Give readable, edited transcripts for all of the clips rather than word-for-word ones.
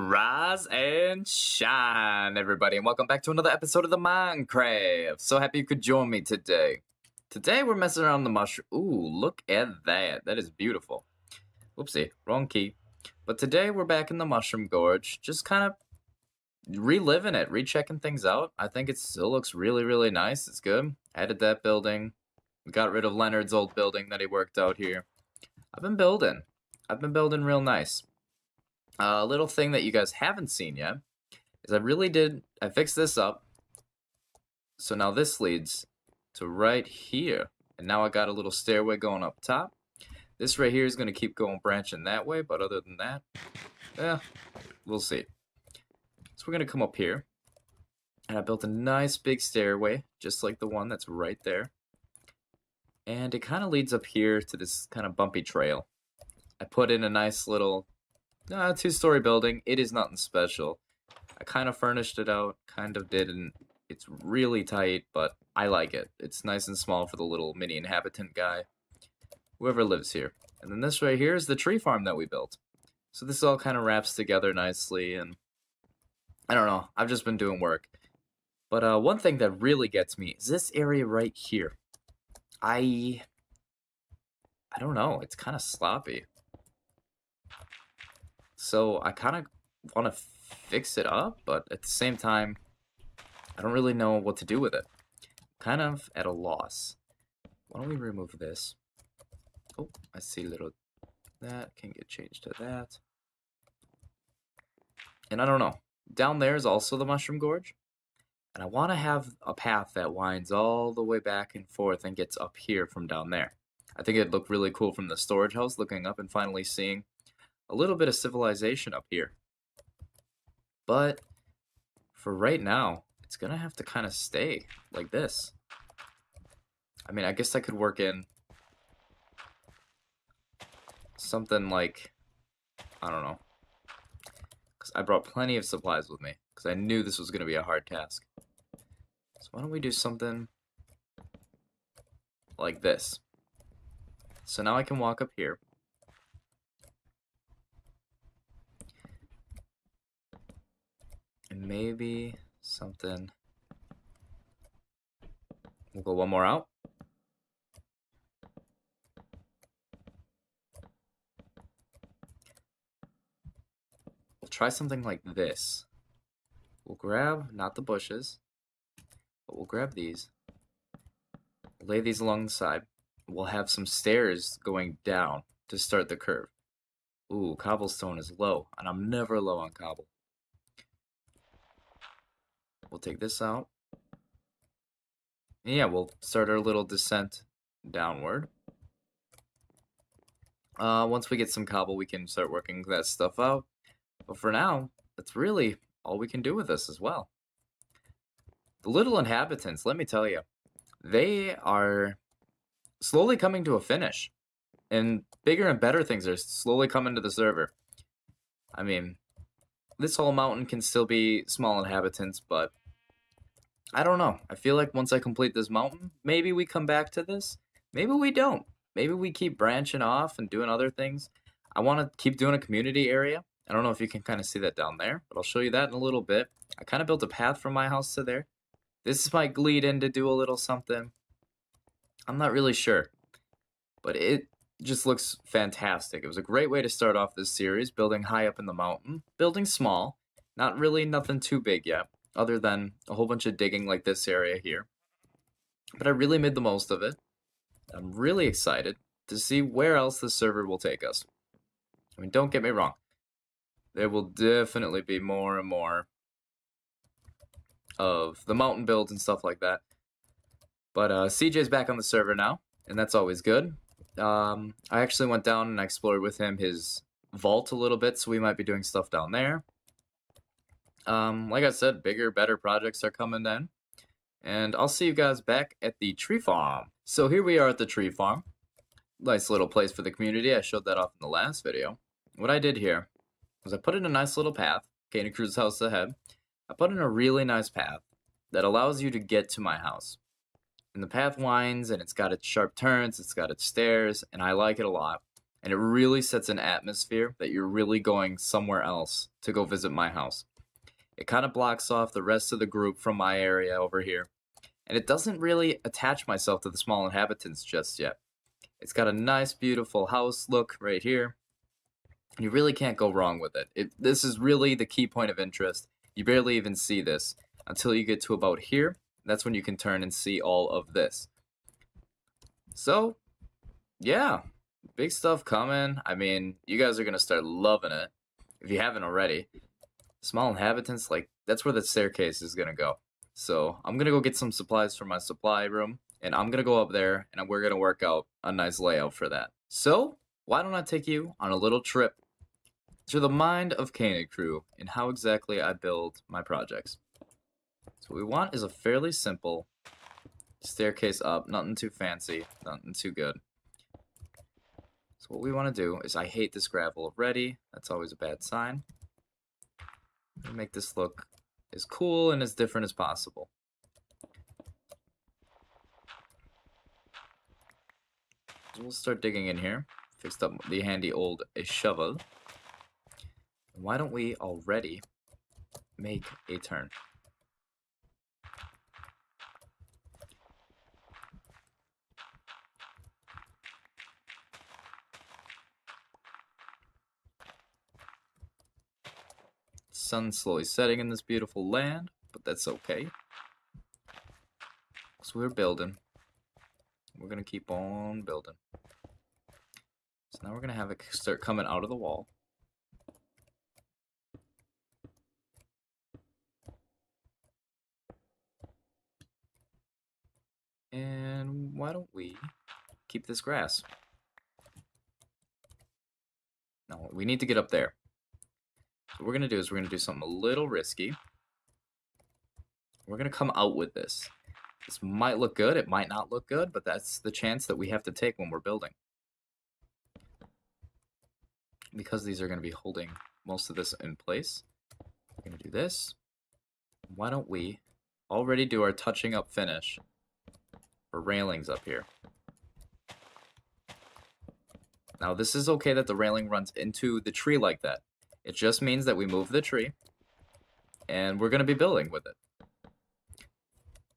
Rise and shine, everybody, and welcome back to another episode of the Minecraft. So happy you could join me today. Today we're messing around the mushroom. Ooh, look at that. That is beautiful. Oopsie, wrong key. But today we're back in the Mushroom Gorge, just kind of reliving it, rechecking things out. I think it still looks really, really nice. It's good. Added that building. We got rid of Leonard's old building that he worked out here. I've been building real nice. A little thing that you guys haven't seen yet is I fixed this up. So now this leads to right here. And now I got a little stairway going up top. This right here is going to keep going branching that way, but other than that, yeah, we'll see. So we're going to come up here. And I built a nice big stairway, just like the one that's right there. And it kind of leads up here to this kind of bumpy trail. I put in a nice little two-story building. It is nothing special. I kind of furnished it out, kind of didn't. It's really tight, but I like it. It's nice and small for the little mini inhabitant guy, whoever lives here. And then this right here is the tree farm that we built. So this all kind of wraps together nicely, and I don't know. I've just been doing work. But one thing that really gets me is this area right here. I don't know. It's kind of sloppy. So I kind of want to fix it up, but at the same time, I don't really know what to do with it. Kind of at a loss. Why don't we remove this? Oh, I see that can get changed to that. And I don't know. Down there is also the Mushroom Gorge. And I want to have a path that winds all the way back and forth and gets up here from down there. I think it'd look really cool from the storage house, looking up and finally seeing a little bit of civilization up here. But for right now, it's gonna have to kind of stay like this. I mean, I guess I could work in something like, I don't know, because I brought plenty of supplies with me, because I knew this was gonna be a hard task. So why don't we do something like this? So now I can walk up here. And maybe something. We'll go one more out. We'll try something like this. We'll grab, not the bushes, but we'll grab these. Lay these along the side. We'll have some stairs going down to start the curve. Ooh, cobblestone is low, and I'm never low on cobble. We'll take this out. And yeah, we'll start our little descent downward. Once we get some cobble, we can start working that stuff out. But for now, that's really all we can do with this as well. The little inhabitants, let me tell you, they are slowly coming to a finish. And bigger and better things are slowly coming to the server. I mean, this whole mountain can still be small inhabitants, but I don't know. I feel like once I complete this mountain, maybe we come back to this. Maybe we don't. Maybe we keep branching off and doing other things. I want to keep doing a community area. I don't know if you can kind of see that down there, but I'll show you that in a little bit. I kind of built a path from my house to there. This might lead in to do a little something. I'm not really sure, but it just looks fantastic. It was a great way to start off this series, building high up in the mountain, building small, not really nothing too big yet, other than a whole bunch of digging like this area here. But I really made the most of it. I'm really excited to see where else the server will take us. I mean, don't get me wrong. There will definitely be more and more of the mountain builds and stuff like that. But CJ's back on the server now, and that's always good. I actually went down and I explored with him his vault a little bit, so we might be doing stuff down there. Like I said, bigger, better projects are coming in. And I'll see you guys back at the tree farm. So here we are at the tree farm. Nice little place for the community. I showed that off in the last video. What I did here was I put in a nice little path. Candy Crew's house ahead. I put in a really nice path that allows you to get to my house. And the path winds, and it's got its sharp turns, it's got its stairs, and I like it a lot. and it really sets an atmosphere that you're really going somewhere else to go visit my house. It kind of blocks off the rest of the group from my area over here, and it doesn't really attach myself to the small inhabitants just yet. It's got a nice, beautiful house look right here, and you really can't go wrong with it. This is really the key point of interest. You barely even see this until you get to about here. That's when you can turn and see all of this. So, yeah, big stuff coming. I mean, you guys are going to start loving it if you haven't already. Small inhabitants, like, that's where the staircase is going to go. So, I'm going to go get some supplies from my supply room, and I'm going to go up there, and we're going to work out a nice layout for that. So, why don't I take you on a little trip through the mind of Krew and how exactly I build my projects. So what we want is a fairly simple staircase up, nothing too fancy, nothing too good. So what we want to do is, I hate this gravel already, that's always a bad sign. Make this look as cool and as different as possible. So we'll start digging in here. Fixed up the handy old shovel. Why don't we already make a turn? Sun's slowly setting in this beautiful land, but that's okay. So we're building. We're gonna keep on building. So now we're gonna have it start coming out of the wall. And why don't we keep this grass? No, we need to get up there. So what we're going to do is we're going to do something a little risky. We're going to come out with this. This might look good, it might not look good, but that's the chance that we have to take when we're building. Because these are going to be holding most of this in place, we're going to do this. Why don't we already do our touching up finish for railings up here. Now this is okay that the railing runs into the tree like that. It just means that we move the tree and we're going to be building with it.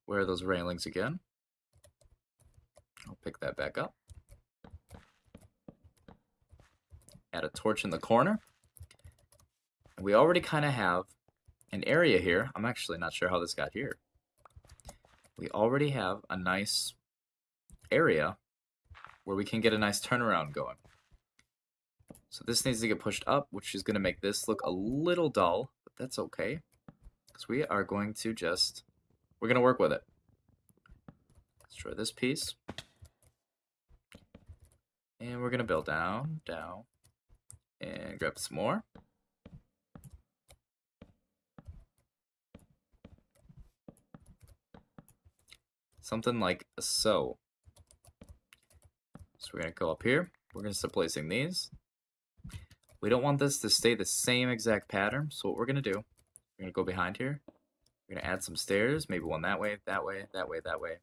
Where are those railings again? I'll pick that back up. Add a torch in the corner. And we already kind of have an area here. I'm actually not sure how this got here. We already have a nice area where we can get a nice turnaround going. So this needs to get pushed up, which is going to make this look a little dull, but that's okay. Because we are going to we're going to work with it. Destroy this piece. And we're going to build down, down, and grab some more. Something like so. So we're going to go up here. We're going to start placing these. We don't want this to stay the same exact pattern, so what we're going to do, we're going to go behind here. We're going to add some stairs, maybe one that way, that way, that way, that way.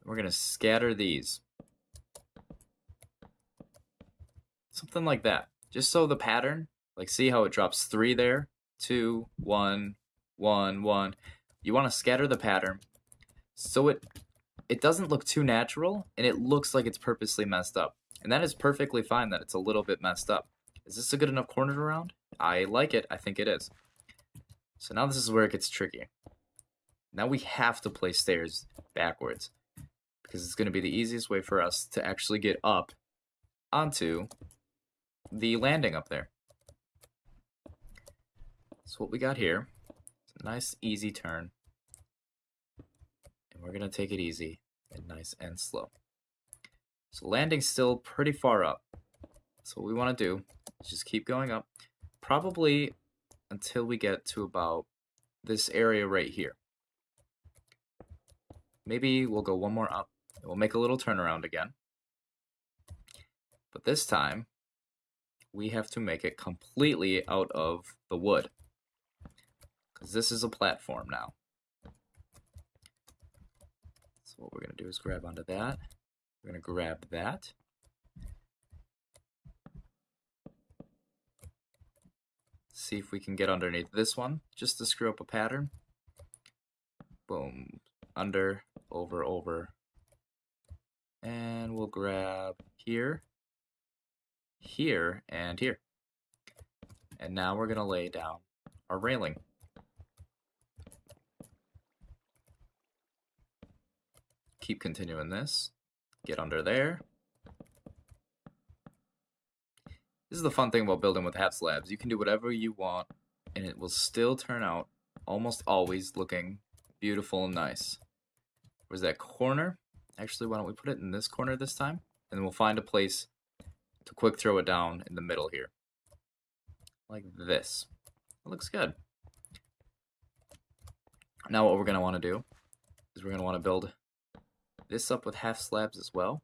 We're going to scatter these. Something like that. Just so the pattern, like see how it drops 3 there, 2, 1, 1, 1. You want to scatter the pattern so it doesn't look too natural and it looks like it's purposely messed up. And that is perfectly fine that it's a little bit messed up. Is this a good enough corner around? I like it. I think it is. So now this is where it gets tricky. Now we have to place stairs backwards because it's going to be the easiest way for us to actually get up onto the landing up there. So what we got here is a nice easy turn. And we're going to take it easy and nice and slow. So landing's still pretty far up. So what we want to do is just keep going up, probably until we get to about this area right here. Maybe we'll go one more up, and we'll make a little turnaround again. But this time, we have to make it completely out of the wood, because this is a platform now. So what we're going to do is grab onto that. We're gonna grab that. See if we can get underneath this one, just to screw up a pattern. Boom. Under, over, over. And we'll grab here, here, and here. And now we're gonna lay down our railing. Keep continuing this. Get under there. This is the fun thing about building with half slabs. You can do whatever you want, and it will still turn out almost always looking beautiful and nice. Where's that corner? Actually, why don't we put it in this corner this time? And then we'll find a place to quick throw it down in the middle here. Like this. It looks good. Now what we're going to want to do is we're going to want to build this up with half slabs as well.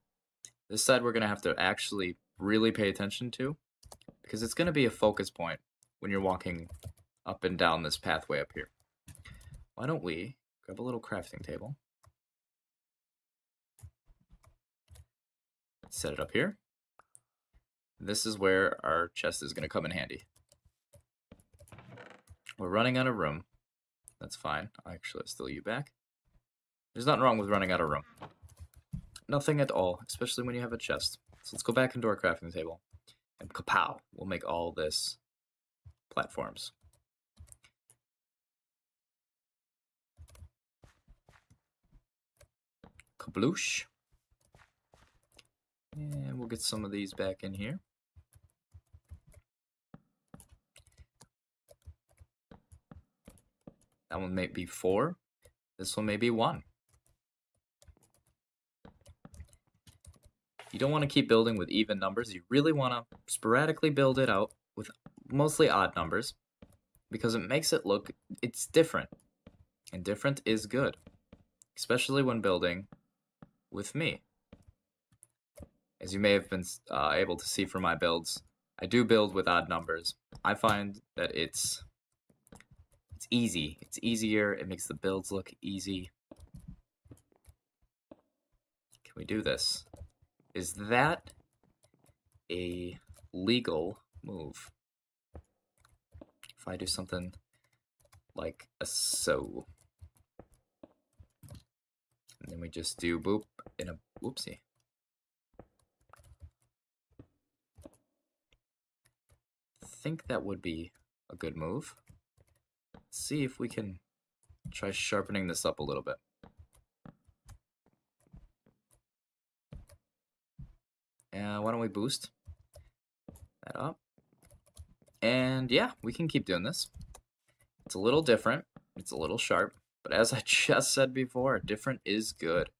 This side we're going to have to actually really pay attention to, because it's going to be a focus point when you're walking up and down this pathway up here. Why don't we grab a little crafting table, set it up here. This is where our chest is going to come in handy. We're running out of room. That's fine. Actually, I'll steal you back. There's nothing wrong with running out of room. Nothing at all, especially when you have a chest. So let's go back into our crafting table. And kapow, we'll make all this platforms. Kabloosh. And we'll get some of these back in here. That one may be 4. This one may be 1. You don't want to keep building with even numbers. You really want to sporadically build it out with mostly odd numbers, because it makes it look, it's different. And different is good, especially when building with me. As you may have been able to see from my builds, I do build with odd numbers. I find that it's easy. It's easier. It makes the builds look easy. Can we do this? Is that a legal move? If I do something like a so. And then we just do boop in a whoopsie. I think that would be a good move. Let's see if we can try sharpening this up a little bit. Why don't we boost that up? And yeah, we can keep doing this. It's a little different. It's a little sharp. But as I just said before, different is good.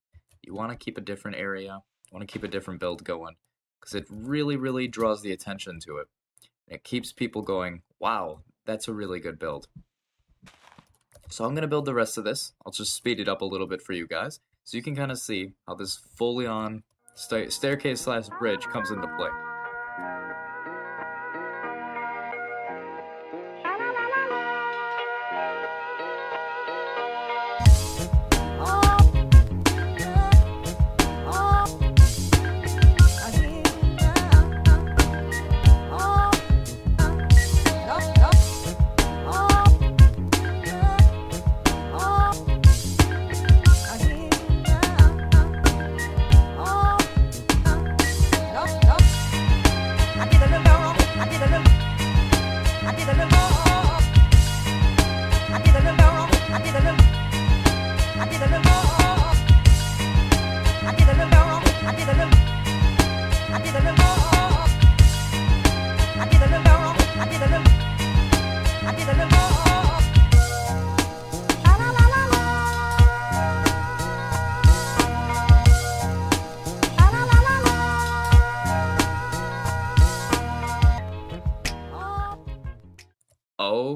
You want to keep a different area. You want to keep a different build going, because it really, really draws the attention to it. It keeps people going, wow, that's a really good build. So I'm going to build the rest of this. I'll just speed it up a little bit for you guys, so you can kind of see how this fully on staircase / bridge comes into play.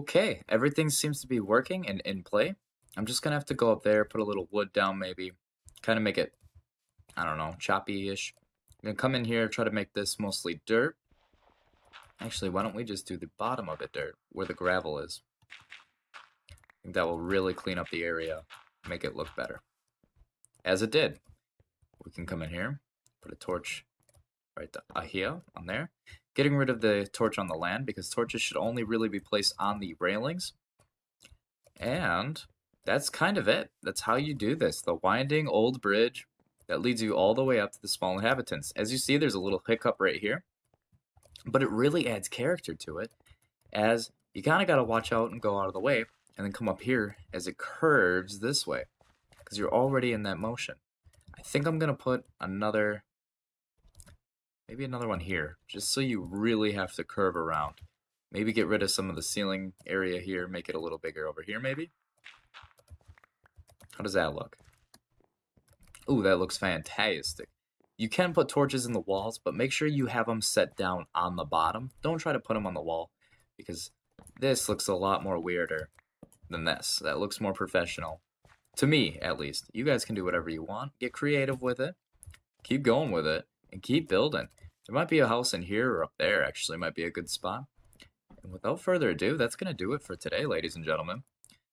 Okay, everything seems to be working and in play. I'm just gonna have to go up there, put a little wood down maybe, kind of make it, I don't know, choppy-ish. I'm gonna come in here, try to make this mostly dirt. Actually, why don't we just do the bottom of it dirt, where the gravel is. I think that will really clean up the area, make it look better. As it did. We can come in here, Put a torch right here, on there. Getting rid of the torch on the land, because torches should only really be placed on the railings. And that's kind of it. That's how you do this. The winding old bridge that leads you all the way up to the small inhabitants. As you see, there's a little hiccup right here, but it really adds character to it, as you kind of got to watch out and go out of the way, and then come up here as it curves this way, because you're already in that motion. I think I'm going to put maybe another one here, just so you really have to curve around. Maybe get rid of some of the ceiling area here, make it a little bigger over here maybe. How does that look? Ooh, that looks fantastic. You can put torches in the walls, but make sure you have them set down on the bottom. Don't try to put them on the wall, because this looks a lot more weirder than this. That looks more professional. To me, at least. You guys can do whatever you want. Get creative with it. Keep going with it. And keep building. There might be a house in here or up there, actually. Might be a good spot. And without further ado, that's going to do it for today, ladies and gentlemen.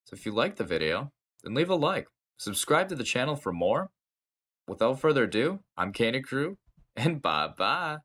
So if you liked the video, then leave a like. Subscribe to the channel for more. Without further ado, I'm Krew, and bye-bye.